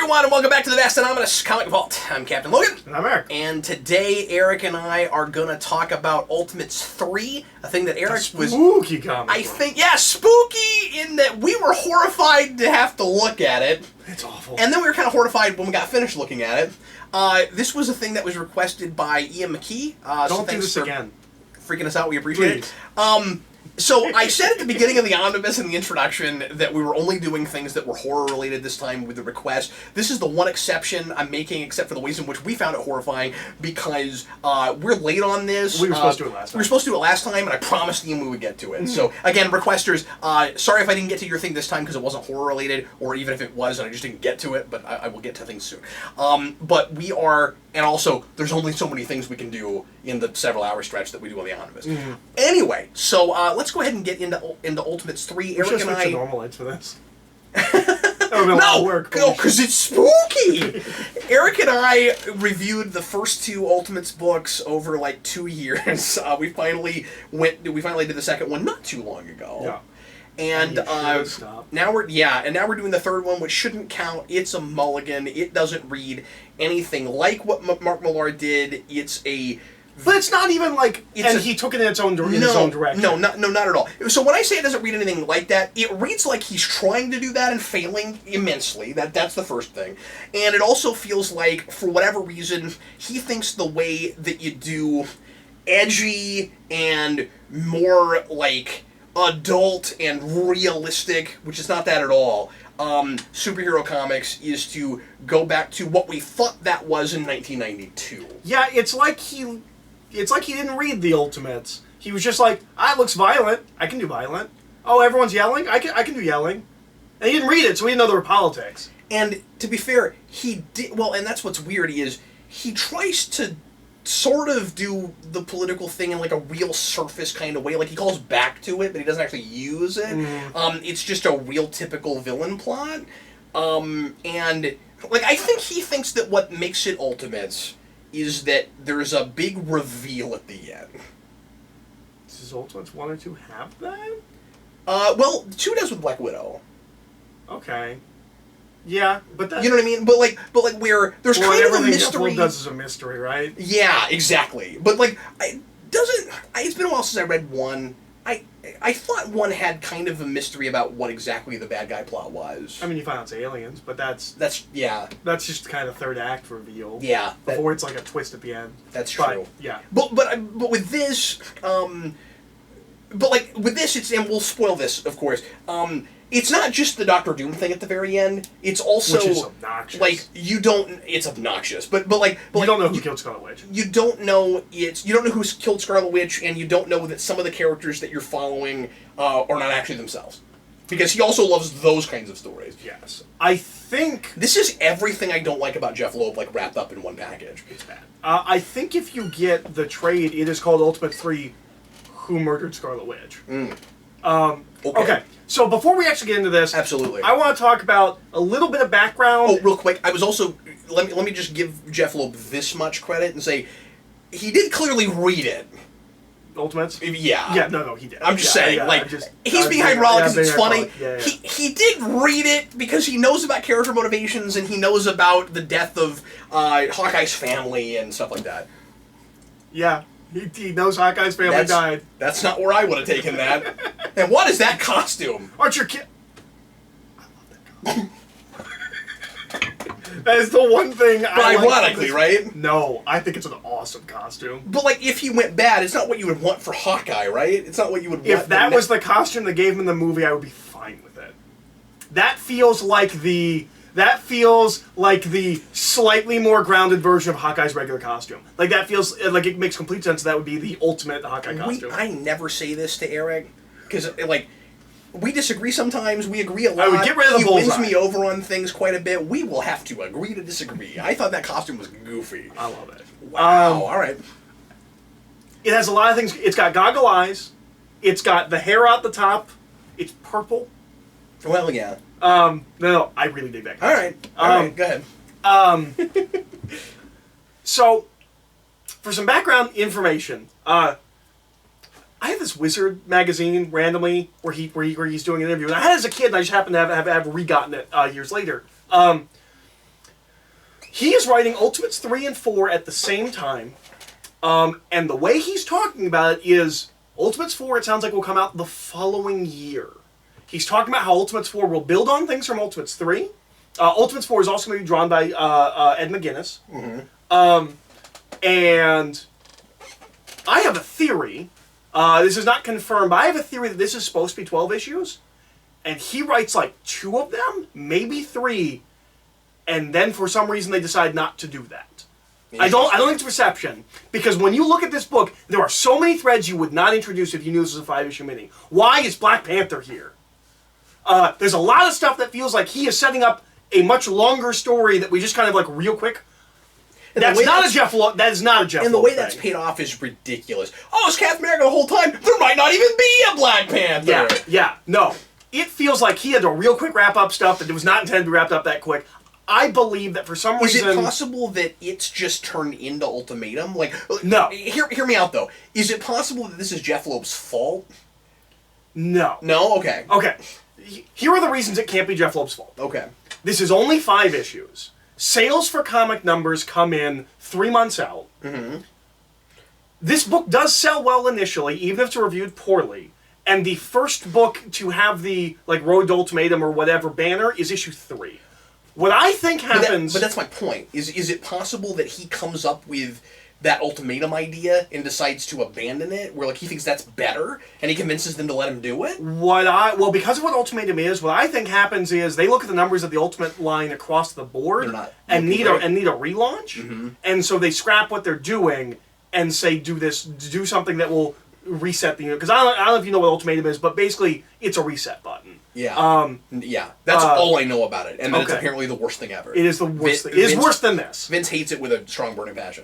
everyone, and welcome back to the Vast Anonymous Comic Vault. I'm Captain Logan. And I'm Eric. And today, Eric and I are going to talk about Ultimates 3, a thing that Eric was... Spooky comic. I think, yeah, spooky in that we were horrified to have to look at it. It's awful. And then we were kind of horrified when we got finished looking at it. This was a thing that was requested by Ian McKee. Don't do this again. Freaking us out, we appreciate it. So I said at the beginning of the omnibus in the introduction that we were only doing things that were horror-related this time with the request. This is the one exception I'm making, except for the ways in which we found it horrifying, because we're late on this. We were supposed to do it last time. We were supposed to do it last time, and I promised Ian we would get to it. So, again, requesters, sorry if I didn't get to your thing this time because it wasn't horror-related, or even if it was and I just didn't get to it, but I will get to things soon. But we are... And also, there's only so many things we can do in the several-hour stretch that we do on the omnibus. Anyway, so let's go ahead and get into Ultimates 3. Eric and I... We should switch to normal lights for this. No, because it's spooky! Eric and I reviewed the first two Ultimates books over like 2 years. We finally did the second one not too long ago. Yeah. And now we're doing the third one, which shouldn't count. It's a mulligan. It doesn't read anything like what Mark Millar did. But it's not even like, he took it in his own direction. No, not at all. So when I say it doesn't read anything like that, it reads like he's trying to do that and failing immensely. That's the first thing. And it also feels like, for whatever reason, he thinks the way that you do edgy and more, like, adult and realistic, which is not that at all, superhero comics is to go back to what we thought that was in 1992. Yeah, it's like he didn't read the Ultimates. He was just like, it looks violent. I can do violent. Oh, everyone's yelling? I can do yelling. And he didn't read it, so he didn't know there were politics. And to be fair, he did, well, and that's what's weird, is he tries to sort of do the political thing in like a real surface kind of way. Like, he calls back to it, but he doesn't actually use it. It's just a real typical villain plot. And, like, I think he thinks that what makes it Ultimates is that there's a big reveal at the end. Does Ultimates 1 or 2 have that? Well, 2 does with Black Widow. Okay. Yeah, but that... You know what I mean? But where there's kind of a mystery... Jeff Loeb does is a mystery, right? Yeah, exactly. But, like, it's been a while since I read 1. I thought 1 had kind of a mystery about what exactly the bad guy plot was. I mean, you find out it's aliens, but that's just kind of third act reveal. Yeah. Before it's like a twist at the end. That's true. Yeah. But with this, it's, and we'll spoil this, of course, it's not just the Doctor Doom thing at the very end. It's also... Which is obnoxious. Like, it's obnoxious. But you don't know who killed Scarlet Witch. You don't know who killed Scarlet Witch, and you don't know that some of the characters that you're following are not actually themselves. Because he also loves those kinds of stories. Yes. I think... This is everything I don't like about Jeff Loeb, like, wrapped up in one package. It's bad. I think if you get the trade, it is called Ultimate 3, Who Murdered Scarlet Witch. Okay. So before we actually get into this, absolutely, I want to talk about a little bit of background. Oh, real quick, I was also let me just give Jeff Loeb this much credit and say he did clearly read it. Ultimates? Yeah. Yeah, no, he did. I'm just saying, he's being hyperbolic because it's funny. Yeah. He did read it because he knows about character motivations and he knows about the death of Hawkeye's family and stuff like that. Yeah. He knows Hawkeye's family died. That's not where I would have taken that. And what is that costume? Aren't your kid... I love that costume. That is the one thing but ironically, right? No, I think it's an awesome costume. But, like, if he went bad, it's not what you would want for Hawkeye, right? It's not what you would want. If that was the costume they gave him in the movie, I would be fine with it. That feels like the slightly more grounded version of Hawkeye's regular costume. Like, that feels like it makes complete sense that would be the ultimate Hawkeye costume. I never say this to Eric, because, like, we disagree sometimes, we agree a lot. I would get rid of the bullseye. He wins me over on things quite a bit. We will have to agree to disagree. I thought that costume was goofy. I love it. Wow, alright. It has a lot of things. It's got goggle eyes. It's got the hair out the top. It's purple. Well, yeah. No, I really dig that costume. Alright, go ahead. So, for some background information, I have this Wizard magazine randomly where he's doing an interview, and I had it as a kid, and I just happened to have re-gotten it years later. He is writing Ultimates 3 and 4 at the same time. And the way he's talking about it is Ultimates 4, it sounds like, will come out the following year. He's talking about how Ultimates 4 will build on things from Ultimates 3. Ultimates 4 is also going to be drawn by Ed McGuinness. Mm-hmm. And I have a theory. This is not confirmed, but I have a theory that this is supposed to be 12 issues. And he writes like 2 of them, maybe 3. And then for some reason they decide not to do that. I don't think it's reception. Because when you look at this book, there are so many threads you would not introduce if you knew this was a 5-issue mini. Why is Black Panther here? There's a lot of stuff that feels like he is setting up a much longer story that we just kind of like real quick. That is not a Jeff Loeb thing. And the way that's paid off is ridiculous. Oh, it's Captain America the whole time. There might not even be a Black Panther. Yeah, no. It feels like he had to real quick wrap up stuff that was not intended to be wrapped up that quick. I believe that for some reason... Is it possible that it's just turned into Ultimatum? Like, no. Hear me out, though. Is it possible that this is Jeff Loeb's fault? No. No? Okay. Okay. Here are the reasons it can't be Jeff Loeb's fault. Okay. This is only 5 issues. Sales for comic numbers come in 3 months out. Mm-hmm. This book does sell well initially, even if it's reviewed poorly. And the first book to have the like Road to Ultimatum or whatever banner is issue 3. What I think happens... But that's my point. Is it possible that he comes up with that ultimatum idea and decides to abandon it, where like he thinks that's better, and he convinces them to let him do it? Well, because of what Ultimatum is, what I think happens is they look at the numbers of the Ultimate line across the board and need a relaunch, mm-hmm. and so they scrap what they're doing and say do something that will reset the unit. Because I don't know if you know what Ultimatum is, but basically it's a reset button. Yeah. That's all I know about it, and then it's apparently the worst thing ever. It is the worst thing. It is worse than this. Vince hates it with a strong burning passion.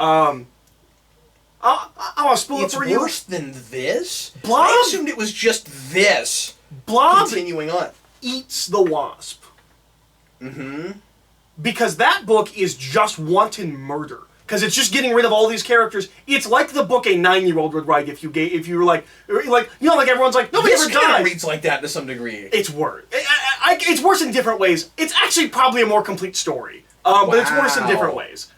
I'll spoil it for you. It's worse than this? Blob? I assumed it was just this. Blob continuing on. Eats the Wasp. Mm-hmm. Because that book is just wanton murder. Because it's just getting rid of all these characters. It's like the book a 9-year-old would write if you were like everyone's like, nobody ever dies. Reads like that to some degree. It's worse. It's worse in different ways. It's actually probably a more complete story. But it's worse in different ways.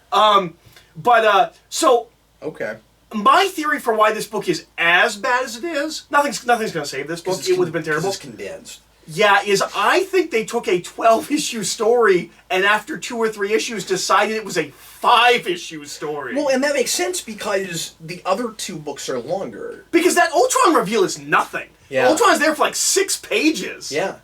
Okay. My theory for why this book is as bad as it is, nothing's going to save this book. It would have been terrible. It's condensed. Yeah, I think they took a 12-issue story and after 2 or 3 issues decided it was a 5-issue story. Well, and that makes sense because the other 2 books are longer. Because that Ultron reveal is nothing. Yeah. Ultron's there for like 6 pages. Yeah.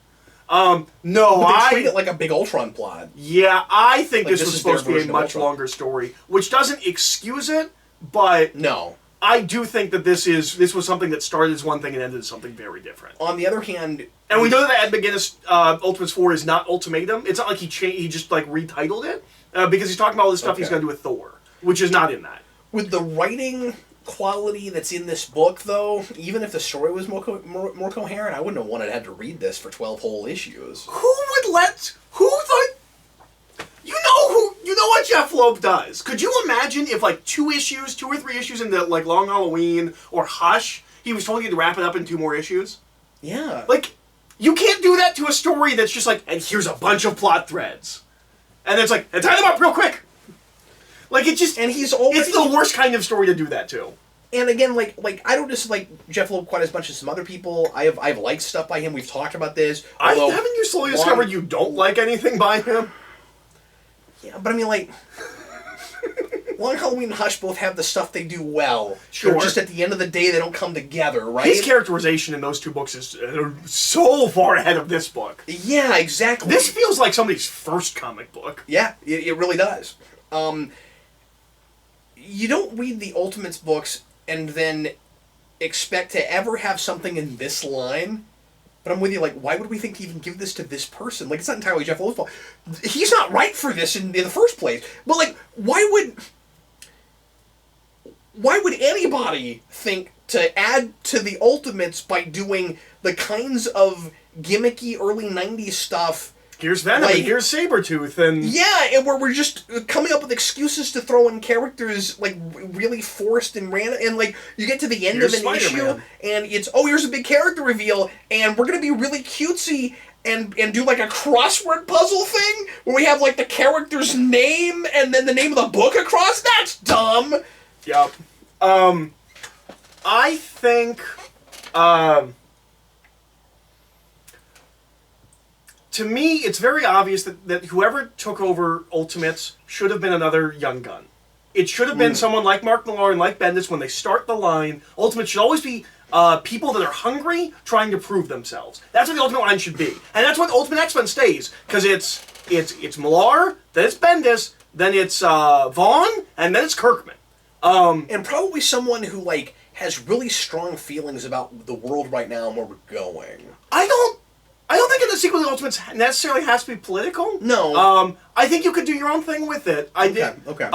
No, but they treat it like a big Ultron plot. Yeah, I think like this was supposed to be a much longer story, which doesn't excuse it, but no. I do think that this was something that started as one thing and ended as something very different. On the other hand... And we know that Ed McGuinness Ultimates 4 is not Ultimatum. It's not like he just like retitled it, because he's talking about all this stuff he's going to do with Thor, which is not in that. With the writing quality that's in this book, though, even if the story was more coherent, I wouldn't have wanted to have to read this for 12 whole issues. You know what Jeff Loeb does? Could you imagine if like 2 or 3 issues into like Long Halloween or Hush, he was told he had to wrap it up in 2 more issues? Yeah. Like, you can't do that to a story that's just like, and here's a bunch of plot threads. And it's like, and tie them up real quick. Like, it's the worst kind of story to do that to. And again, like I don't dislike Jeff Loeb quite as much as some other people. I've liked stuff by him. We've talked about this. Haven't you slowly discovered you don't like anything by him? Yeah, but I mean, like, Long Halloween and Hush both have the stuff they do well. Sure. They're just at the end of the day, they don't come together, right? His characterization in those 2 books is so far ahead of this book. Yeah, exactly. This feels like somebody's first comic book. Yeah, it really does. You don't read the Ultimates books and then expect to ever have something in this line. But I'm with you, like, why would we think to even give this to this person? Like, it's not entirely Jeff Loeb's fault. He's not right for this in the first place. But, like, why would anybody think to add to the Ultimates by doing the kinds of gimmicky early 90s stuff? Here's Venom, and here's Sabretooth, and... Yeah, and where we're just coming up with excuses to throw in characters, like, really forced and random, and, like, you get to the end of an issue, and it's, here's a big character reveal, and we're gonna be really cutesy, and do like a crossword puzzle thing where we have like the character's name and then the name of the book across. That's dumb. Yep. I think, to me, it's very obvious that whoever took over Ultimates should have been another young gun. It should have been someone like Mark Millar and like Bendis when they start the line. Ultimates should always be people that are hungry, trying to prove themselves. That's what the Ultimate line should be. And that's what Ultimate X-Men stays. Because it's Millar, then it's Bendis, then it's Vaughn, and then it's Kirkman. And probably someone who, like, has really strong feelings about the world right now and where we're going. I don't think in the sequel to the Ultimates necessarily has to be political. No. I think you could do your own thing with it. Okay.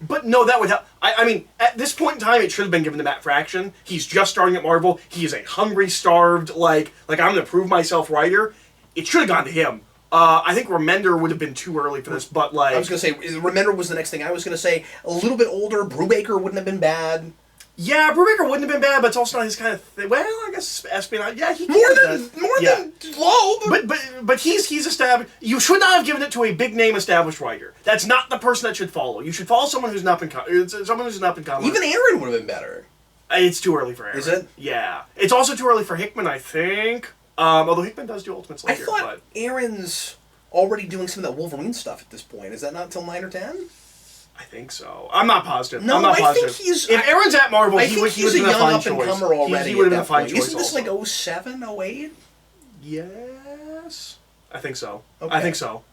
But no, that would help. I mean, at this point in time, it should have been given to Matt Fraction. He's just starting at Marvel. He is a hungry, starved, like I'm going to prove myself writer. It should have gone to him. I think Remender would have been too early for this, but like... I was going to say, Remender was the next thing I was going to say. A little bit older, Brubaker wouldn't have been bad. Yeah, Brubaker wouldn't have been bad, but it's also not his kind of thing. Well, I guess espionage. Yeah, he more than Loeb. But he's established. You should not have given it to a big name established writer. That's not the person that should follow. You should follow someone who's not been common. Even Aaron would have been better. It's too early for Aaron. Is it? Yeah. It's also too early for Hickman, I think. Although Hickman does do Ultimates later. I thought Aaron's already doing some of that Wolverine stuff at this point. Is that not until 9 or 10? I think so. I'm not positive. No, I'm not positive. I think he's... If Aaron's at Marvel, he would have been a fine choice. He's a young up-and-comer already. He would have been a fine choice. Isn't this like 07, 08? Yes. I think so. Okay. I think so.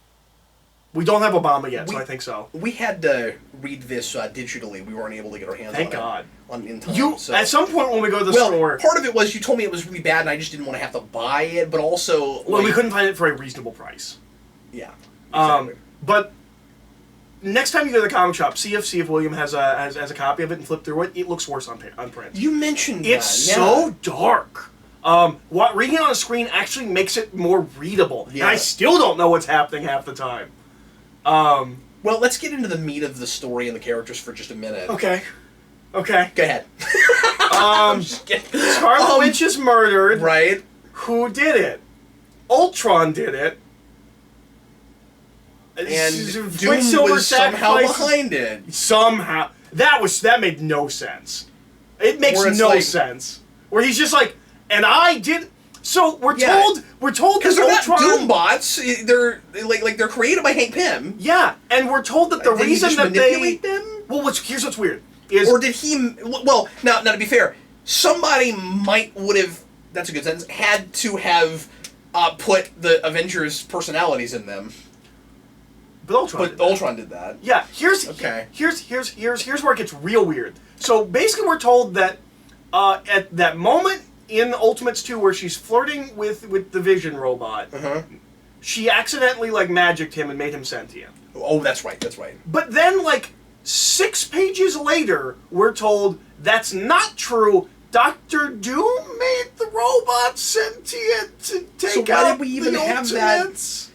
We don't have Obama yet, so I think so. We had to read this digitally. We weren't able to get our hands on it. Thank God. In time. At some point when we go to the store... part of it was you told me it was really bad and I just didn't want to have to buy it, but also... Well, we couldn't find it for a reasonable price. Yeah. Exactly. But... Next time you go to the comic shop, see if William has a copy of it and flip through it. It looks worse on print. You mentioned it's that. so dark. Reading it on a screen actually makes it more readable. Yeah. And I still don't know what's happening half the time. Well, let's get into the meat of the story and the characters for just a minute. Okay. Go ahead. Scarlet Witch is murdered. Right. Who did it? Ultron did it. And Doom was somehow behind it. Somehow. That made no sense. It makes no sense. Where he's just like, and I did... So we're told because they're not Doom bots. They're they're created by Hank Pym. Yeah, and we're told that the did reason he just that manipulate them? Well, here's what's weird is, or did he? Well, now to be fair, somebody would have. That's a good sentence. Had to have put the Avengers' personalities in them. But Ultron did that. Yeah, here's where it gets real weird. So basically, we're told that at that moment in Ultimates 2 where she's flirting with the Vision robot, she accidentally magicked him and made him sentient. Oh, that's right. But then 6 pages later, we're told that's not true. Dr. Doom made the robot sentient to take out why did we even have that?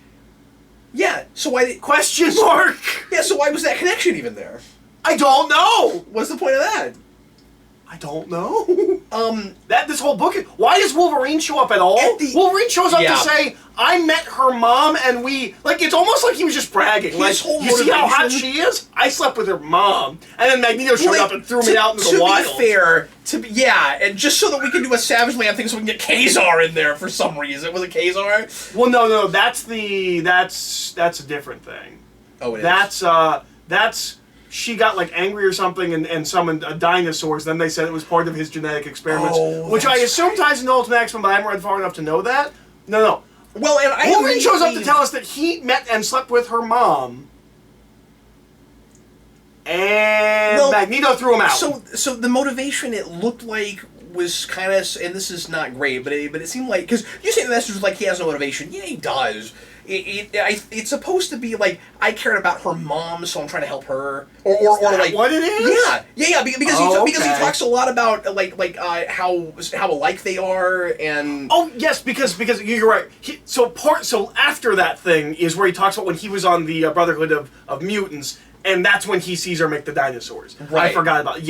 Yeah, so why... Question mark! Yeah, so why was that connection even there? I don't know! What's the point of that? I don't know. This whole book... Why does Wolverine show up at all? Wolverine shows up to say, I met her mom and we... it's almost like he was just bragging. You see how hot she is? I slept with her mom. And then Magneto showed up and threw me out into the wild. To be fair, and just so that we can do a Savage Land thing so we can get Kazar in there for some reason. Was it Kazar? Well, no, that's a different thing. Oh, it is? That's... She got angry or something and summoned dinosaurs. Then they said it was part of his genetic experiments, which I assume ties into Ultimate X-Men, but I haven't read far enough to know that. No. Well, and Wolverine shows up to tell us that he met and slept with her mom, and Magneto threw him out. So the motivation it looked like was kind of, and this is not great, but it seemed like, because you say the message was he has no motivation. Yeah, he does. It's supposed to be I cared about her mom, so I'm trying to help her, or what it is? Yeah, because he talks a lot about how alike they are, and yes, because you're right. So after that thing is where he talks about when he was on the Brotherhood of Mutants, and that's when he sees her make the dinosaurs. Right. I forgot about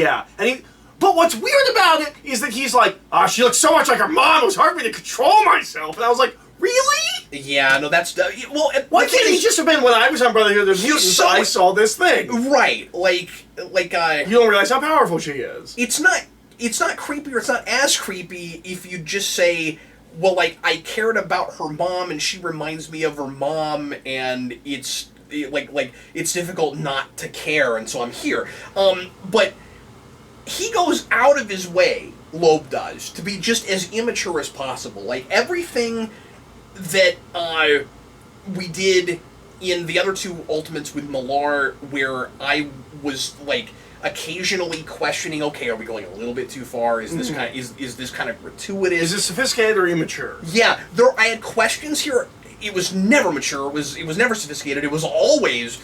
But what's weird about it is that he's like, she looks so much like her mom. It was hard for me to control myself, and I was like, Really? Yeah, no, that's well. Why can't he just have been when I was on Brotherhood of Mutants? so- I saw this thing. right? Like You don't realize how powerful she is. it's not creepy, or it's not as creepy if you just say, well, like, I cared about her mom and she reminds me of her mom, and it's like it's difficult not to care, and so I'm here. But he goes out of his way, Loeb does, to be just as immature as possible. Like, everything that we did in the other two Ultimates with Millar, where I was like occasionally questioning, okay, are we going a little bit too far? Is this kind of, is this kind of gratuitous? Is this sophisticated or immature? Yeah, I had questions here. It was never mature. It was never sophisticated. It was always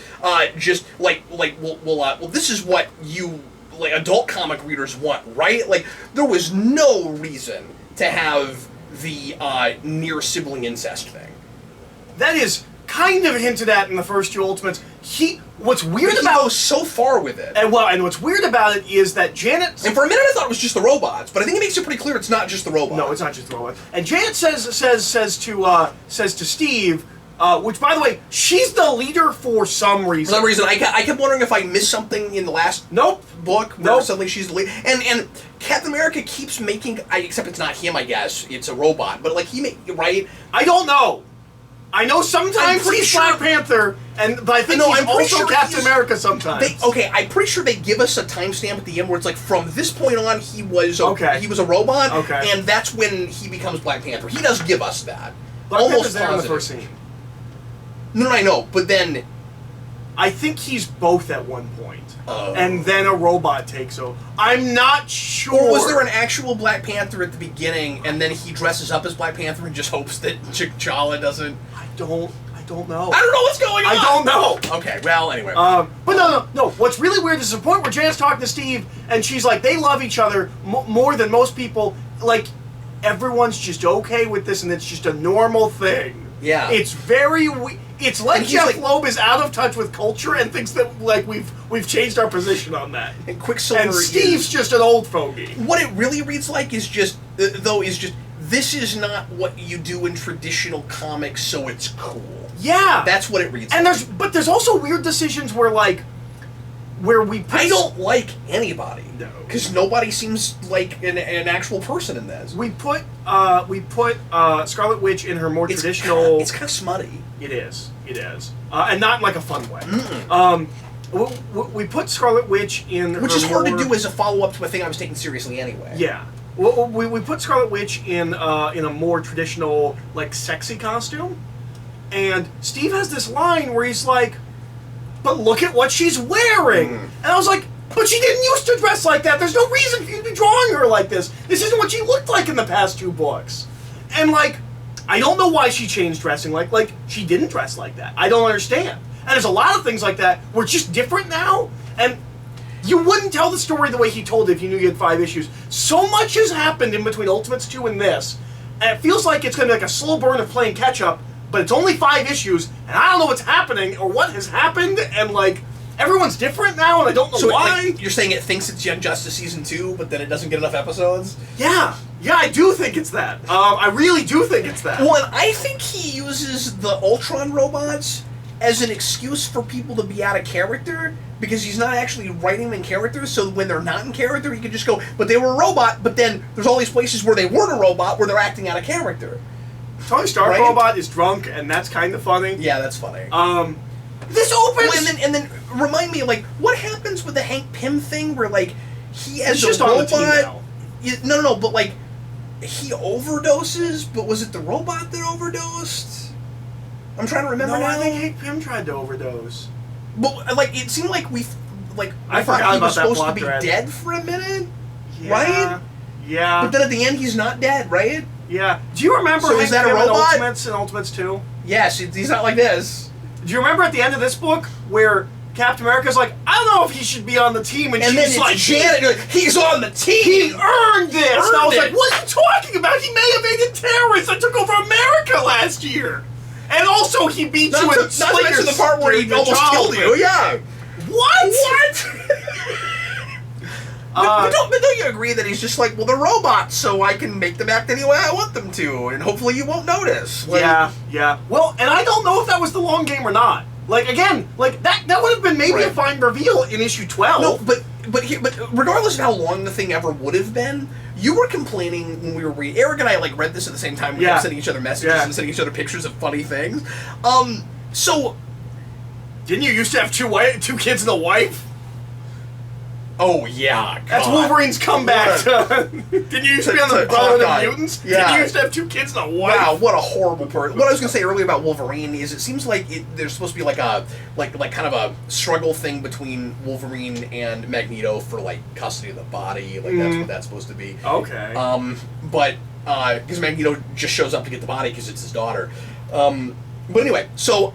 just well, this is what you like adult comic readers want, right? Like, there was no reason to have the near sibling incest thing. That is kind of hinted at in the first two Ultimates. What's weird But he about goes so far with it. and what's weird about it is that Janet. And for a minute, I thought it was just the robots, but I think it makes it pretty clear it's not just the robots. No, it's not just the robot. And Janet says to Steve, which, by the way, she's the leader for some reason. For some reason, I kept wondering if I missed something in the last book where Nope. suddenly she's the lead. And Captain America keeps making, except it's not him, I guess. It's a robot. But, like, right? I don't know. I know sometimes pretty he's sure- Black Panther, but I think No, he's I'm pretty also sure Captain he's- America sometimes. I'm pretty sure they give us a timestamp at the end where it's like, from this point on, he was a robot, Okay. and that's when he becomes Black Panther. He does give us that. Black Almost Panther's there in the positive. first scene. No, I know, but then... I think he's both at one point. Oh. And then a robot takes over. I'm not sure. Or was there an actual Black Panther at the beginning, and then he dresses up as Black Panther and just hopes that T'Challa doesn't... I don't know. I don't know what's going on! I don't know. Okay, well, anyway. But no. What's really weird is the point where Janet's talking to Steve, and she's like, they love each other more than most people. Like, everyone's just okay with this, and it's just a normal thing. Yeah. It's very it's like And he's Jeff like- Loeb is out of touch with culture and thinks that, like, we've changed our position on that. and Quicksilver And Steve's is... just an old fogey. What it really reads like is just... this is not what you do in traditional comics, so it's cool. Yeah. That's what it reads And like. there's also weird decisions where we put I don't like anybody. No. Because nobody seems like an actual person in this. We put Scarlet Witch in her more traditional. It's kind of smutty. It is, and not in like a fun way. We put Scarlet Witch in, Which her is hard to more- do as a follow-up to a thing I was taking seriously anyway. Yeah, we put Scarlet Witch in a more traditional, like, sexy costume, and Steve has this line where he's like, "But look at what she's wearing," and I was like, "But she didn't used to dress like that. There's no reason for you to be drawing her like this. This isn't what she looked like in the past two books." And, like, I don't know why she changed dressing. Like she didn't dress like that. I don't understand. And there's a lot of things like that were just different now, and you wouldn't tell the story the way he told it if you knew you had 5 issues. So much has happened in between Ultimates 2 and this, and it feels like it's going to be like a slow burn of playing catch-up, but it's only 5 issues, and I don't know what's happening or what has happened, and, like, everyone's different now, and I don't know So why. like, you're saying it thinks it's Young Justice Season 2, but then it doesn't get enough episodes? Yeah, I do think it's that. I really do think it's that. Well, and I think he uses the Ultron robots as an excuse for people to be out of character, because he's not actually writing them in character, so when they're not in character, he can just go, but they were a robot, but then there's all these places where they weren't a robot, where they're acting out of character. Tony Stark Right? robot is drunk, and that's kind of funny. Yeah, that's funny. This opens... Well, and then remind me, like, what happens with the Hank Pym thing, where, like, he as He's a just on the team robot... now. No, but, like, he overdoses, but was it the robot that overdosed? I'm trying to remember No, now. I think Hank Pym tried to overdose. But, like, it seemed like I forgot thought he about was that supposed to plot be thread. dead for a minute, Yeah, right? Yeah. But then at the end, he's not dead, right? Yeah. Do you remember So Hank is that a Pym in robot? Ultimates and Ultimates 2? Yes, he's not like this. Do you remember at the end of this book where Captain America's like, I don't know if he should be on the team, and And then she's it's like, Janet, like, he's on the team! He earned this! And I was Earned like, it. what are you talking about? He may have been a terrorist that took over America last year! And also he beat you in Not to mention the part where he during your almost killed you, childhood. yeah. What? But don't you agree that he's just like, well, they're robots, so I can make them act any way I want them to, and hopefully you won't notice. Like, yeah. Well, and I don't know if that was the long game or not. Like, again, like that would have been maybe a fine reveal in issue 12. No, but regardless of how long the thing ever would have been, you were complaining when we were reading. Eric and I like read this at the same time. We kept sending each other messages and sending each other pictures of funny things. So didn't you used to have two kids and a wife? Oh yeah, God. That's Wolverine's comeback. Didn't you used to be on the Brotherhood of Mutants? Yeah. Didn't you used to have 2 kids and a wife? Wow, what a horrible person. What I was gonna say earlier about Wolverine is it seems like there's supposed to be like a kind of a struggle thing between Wolverine and Magneto for like custody of the body. Like that's what that's supposed to be. Okay. But because Magneto just shows up to get the body because it's his daughter. But anyway, so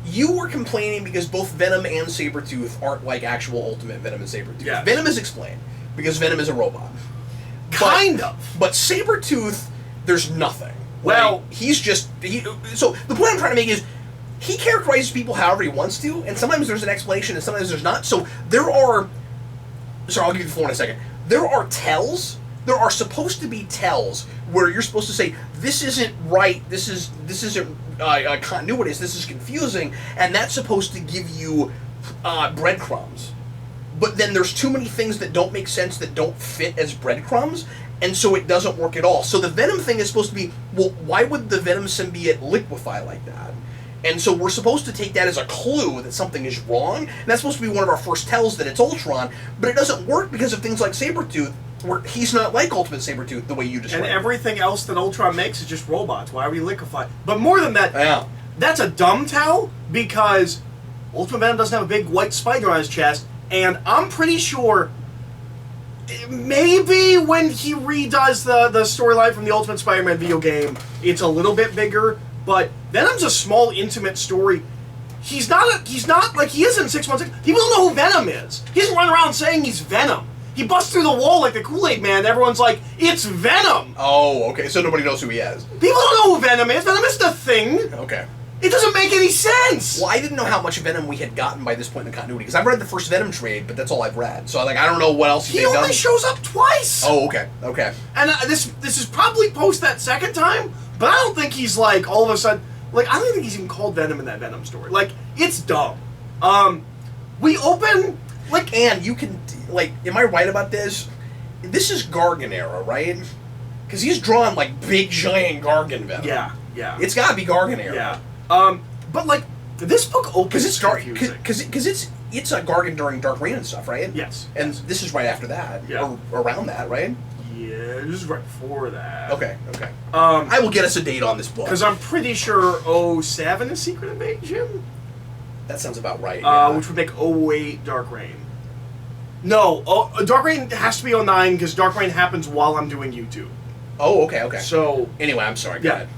you were complaining because both Venom and Sabretooth aren't like actual Ultimate Venom and Sabretooth. Yeah. Venom is explained because Venom is a robot. Kind of. But Sabretooth, there's nothing. Well, like, he's just... so the point I'm trying to make is he characterizes people however he wants to, and sometimes there's an explanation and sometimes there's not. So there are... Sorry, I'll give you the floor in a second. There are tells. There are supposed to be tells where you're supposed to say, this isn't right, this isn't continuous, this is confusing, and that's supposed to give you breadcrumbs. But then there's too many things that don't make sense, that don't fit as breadcrumbs, and so it doesn't work at all. So the Venom thing is supposed to be, well, why would the Venom symbiote liquefy like that? And so we're supposed to take that as a clue that something is wrong, and that's supposed to be one of our first tells that it's Ultron, but it doesn't work because of things like Sabretooth, where he's not like Ultimate Sabretooth the way you described. And everything else that Ultron makes is just robots. Why are we liquefied? But more than that, that's a dumb tell, because Ultimate Venom doesn't have a big white spider on his chest, and I'm pretty sure maybe when he redoes the storyline from the Ultimate Spider-Man video game, it's a little bit bigger, but Venom's a small, intimate story. He's not like he is in 616. People don't know who Venom is. He doesn't run around saying he's Venom. He busts through the wall like the Kool-Aid Man, and everyone's like, it's Venom! Oh, okay, so nobody knows who he is. People don't know who Venom is. Venom is the Thing. Okay. It doesn't make any sense! Well, I didn't know how much Venom we had gotten by this point in the continuity, because I've read the first Venom trade, but that's all I've read. So, like, I don't know what else he they've done. only shows up twice! Oh, okay, okay. And this is probably post that second time, but I don't think he's, like, all of a sudden... Like, I don't think he's even called Venom in that Venom story. Like, it's dumb. We open... Like... And you can... Like, am I right about this? This is Gargan era, right? Because he's drawn, like, big, giant Gargan Venom. Yeah. It's gotta be Gargan era. Yeah. But, like, this book opens... Because it's a Gargan during Dark Reign and stuff, right? Yes. And this is right after that. Yeah. Or around that, right? Yeah, this is right before that. Okay. I will get us a date on this book. Because I'm pretty sure 07 is Secret Invasion? That sounds about right, yeah. Which would make 08 Dark Reign. No, Dark Reign has to be 09 because Dark Reign happens while I'm doing YouTube. Oh, okay. So... Anyway, I'm sorry, go ahead.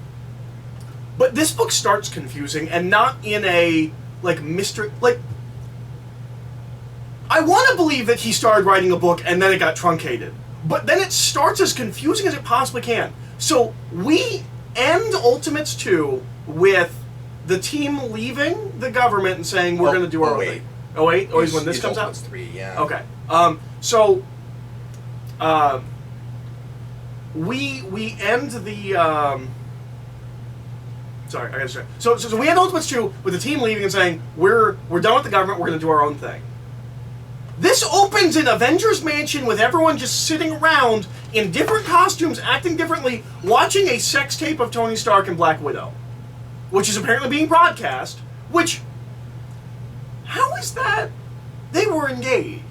But this book starts confusing, and not in a, like, mystery... Like, I want to believe that he started writing a book and then it got truncated. But then it starts as confusing as it possibly can. So, we end Ultimates 2 with the team leaving the government and saying, we're going to do our own thing. 08? Oh, is when this comes out? 3, yeah. Okay. We end the, sorry, I gotta start. So we end Ultimates 2 with the team leaving and saying, we're done with the government, we're gonna do our own thing. This opens in Avengers Mansion with everyone just sitting around in different costumes, acting differently, watching a sex tape of Tony Stark and Black Widow, which is apparently being broadcast, which... How is that? They were engaged.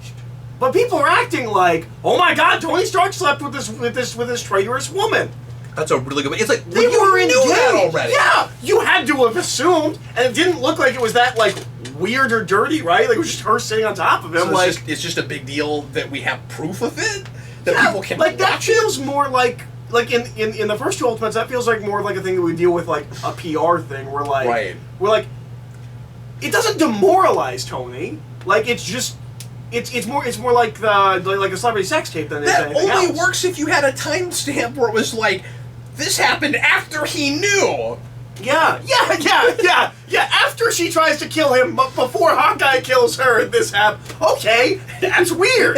But people are acting like, oh my god, Tony Stark slept with this traitorous woman. That's a really good way. It's like, they were engaged. That already. Yeah, you had to have assumed, and it didn't look like it was that, like, weird or dirty, right? Like, it was just her sitting on top of him. So like, it's just a big deal that we have proof of it? That people can like, that watch feels more like in the first two Ultimates, that feels like more like a thing that we deal with, like, a PR thing, where, like, we're like, it doesn't demoralize Tony. Like, it's just... It's more like a celebrity sex tape than anything else. That only works if you had a timestamp where it was like, this happened after he knew. Yeah. After she tries to kill him, but before Hawkeye kills her, this happens. Okay, that's weird.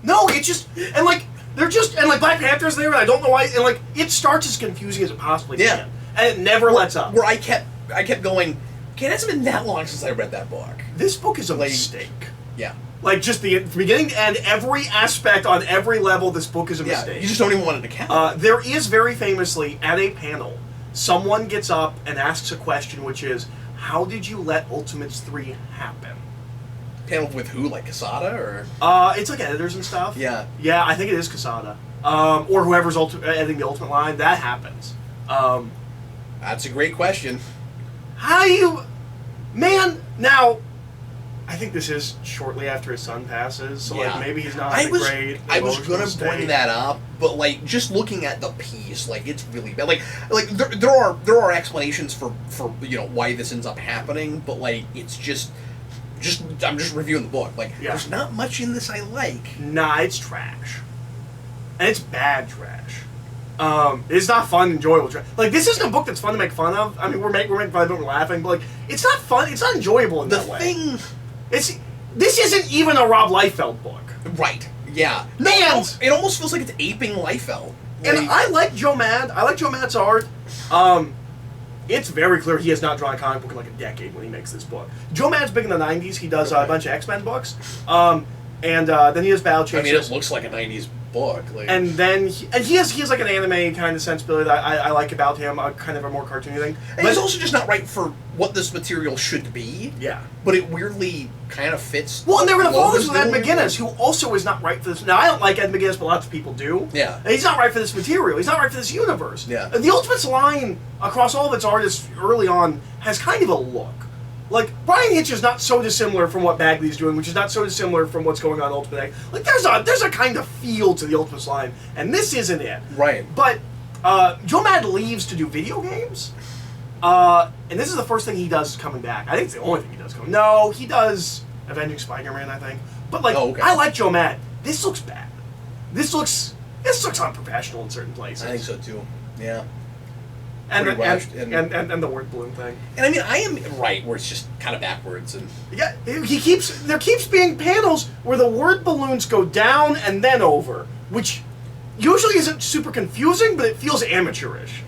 No, it just and like Black Panther's there, and I don't know why. And like it starts as confusing as it possibly can, and it never lets up. Where I kept going. Okay, it hasn't been that long since I read that book. This book is a mistake. Yeah. Like, just the beginning and every aspect on every level, this book is a mistake. You just don't even want it to count. There is very famously, at a panel, someone gets up and asks a question, which is, how did you let Ultimates 3 happen? Panel with who? Like Quesada? Or? It's like editors and stuff. Yeah. Yeah, I think it is Quesada. Or whoever's editing the Ultimate line. That happens. That's a great question. How do you... Man, now... I think this is shortly after his son passes, so like maybe he's not great. I was gonna bring that up, but like just looking at the piece, like it's really bad. Like there are explanations for why this ends up happening, but like it's just I'm just reviewing the book. Like there's not much in this I like. Nah, it's trash, and it's bad trash. It's not fun, enjoyable trash. Like this isn't a book that's fun to make fun of. I mean, we're making fun of it, we're laughing, but like it's not fun. It's not enjoyable in that way. This isn't even a Rob Liefeld book. Right. Yeah. No, it almost feels like it's aping Liefeld. Like, and I like Joe Mad. I like Joe Mad's art. It's very clear he has not drawn a comic book in like a decade when he makes this book. Joe Mad's big in the 90s. He does a bunch of X-Men books. And then he has Battle Chasers. I mean, it looks like a 90s book. Like. And then he has like an anime kind of sensibility that I like about him, kind of a more cartoony thing. And he's also just not right for what this material should be. Yeah. But it weirdly kind of fits. Well, and they're going to follow this with Ed McGuinness, who also is not right for this. Now, I don't like Ed McGuinness, but lots of people do. Yeah. And he's not right for this material. He's not right for this universe. Yeah. The Ultimates line, across all of its artists early on, has kind of a look. Like, Brian Hitch is not so dissimilar from what Bagley's doing, which is not so dissimilar from what's going on in Ultimate Egg. Like, there's a kind of feel to the Ultimates line, and this isn't it. Right. But Joe Mad leaves to do video games, and this is the first thing he does coming back. I think it's the only thing he does coming. No, he does Avenging Spider-Man, I think. But like, I like Joe Mad. This looks bad. This looks unprofessional in certain places. I think so too. Yeah. And the word balloon thing. And I mean, I am right where it's just kind of backwards and yeah, there keeps being panels where the word balloons go down and then over, which usually isn't super confusing, but it feels amateurish.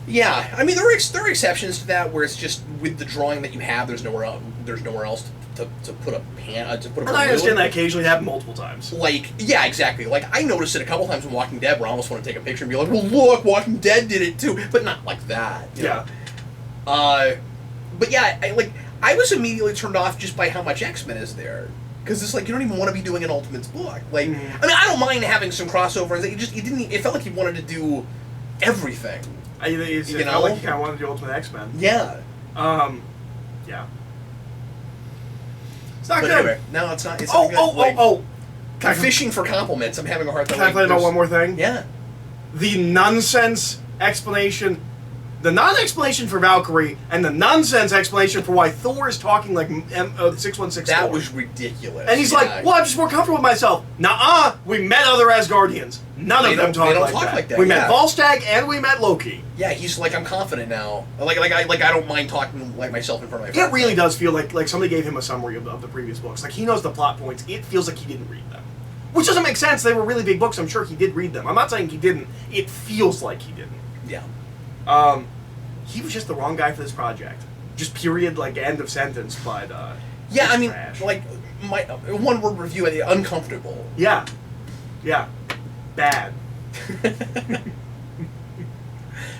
Yeah, I mean there are exceptions to that where it's just with the drawing that you have, there's nowhere else to put a balloon. And I understand that occasionally happen multiple times. Like, yeah, exactly. Like, I noticed it a couple times in Walking Dead where I almost want to take a picture and be like, well, look, Walking Dead did it too. But not like that. You know? But yeah, I was immediately turned off just by how much X-Men is there. Because it's like, you don't even want to be doing an Ultimates book. Like, I mean, I don't mind having some crossovers. It felt like he wanted to do everything. It felt like he kind of wanted to do Ultimate X-Men. Yeah. Yeah. But anyway, no, it's not. It's not good. I'm fishing for compliments. I'm having a hard time. Can I play about one more thing? Yeah. The nonsense explanation, the non-explanation for Valkyrie, and the nonsense explanation for why Thor is talking like 616. That was ridiculous. And he's like, well, I'm just more comfortable with myself. Nuh-uh, we met other Asgardians. None of them talk like that. We met Volstagg and we met Loki. Yeah, he's like, I'm confident now. I don't mind talking like myself in front of my friends. It really does feel like somebody gave him a summary of the previous books. Like, he knows the plot points. It feels like he didn't read them. Which doesn't make sense. They were really big books. I'm sure he did read them. I'm not saying he didn't. It feels like he didn't. Yeah. He was just the wrong guy for this project. Just period, like, end of sentence, but, yeah, I mean, trash. like, my one-word review, uncomfortable. Yeah. Yeah. Bad.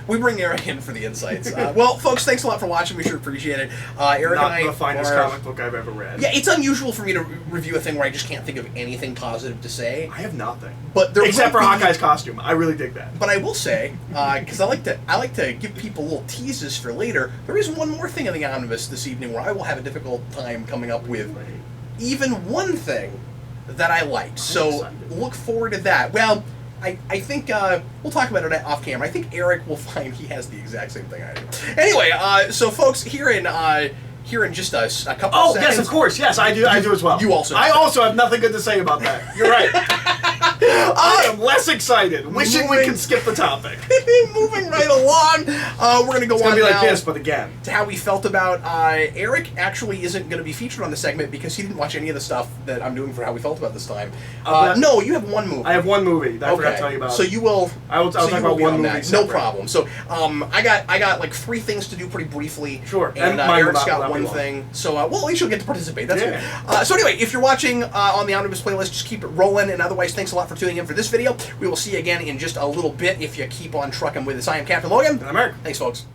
We bring Eric in for the insights. Well, folks, thanks a lot for watching. We sure appreciate it. Eric Not and I the finest comic book I've ever read. Yeah, it's unusual for me to review a thing where I just can't think of anything positive to say. I have nothing. But except for Hawkeye's costume. I really dig that. But I will say, because I like to give people little teases for later, there is one more thing in the omnibus this evening where I will have a difficult time coming up with even one thing that I liked. So look forward to that. Well, I think we'll talk about it off camera. I think Eric will find he has the exact same thing I do. Anyway, so folks, here in here in just a couple Oh of seconds. yes, of course. Yes, I do. I do as well. You also. I also have nothing good to say about that. You're right. I am less excited. Wishing we could skip the topic. Moving right along, we're gonna go It's on gonna be like now this, but again. to how we felt about Eric. Actually, isn't gonna be featured on the segment because he didn't watch any of the stuff that I'm doing for how we felt about this time. No, you have one movie. I have one movie that I forgot to tell you about. So you will. I'll talk about one movie. No problem. So I got like 3 things to do pretty briefly. Sure. And mine Eric's will not got one be long. thing. So well, at least you'll get to participate. That's Yeah. good. So anyway, if you're watching on the Omnibus playlist, just keep it rolling. And otherwise, thanks a lot for tuning in for this video. We will see you again in just a little bit if you keep on trucking with us. I am Captain Logan. And I'm Eric. Thanks, folks.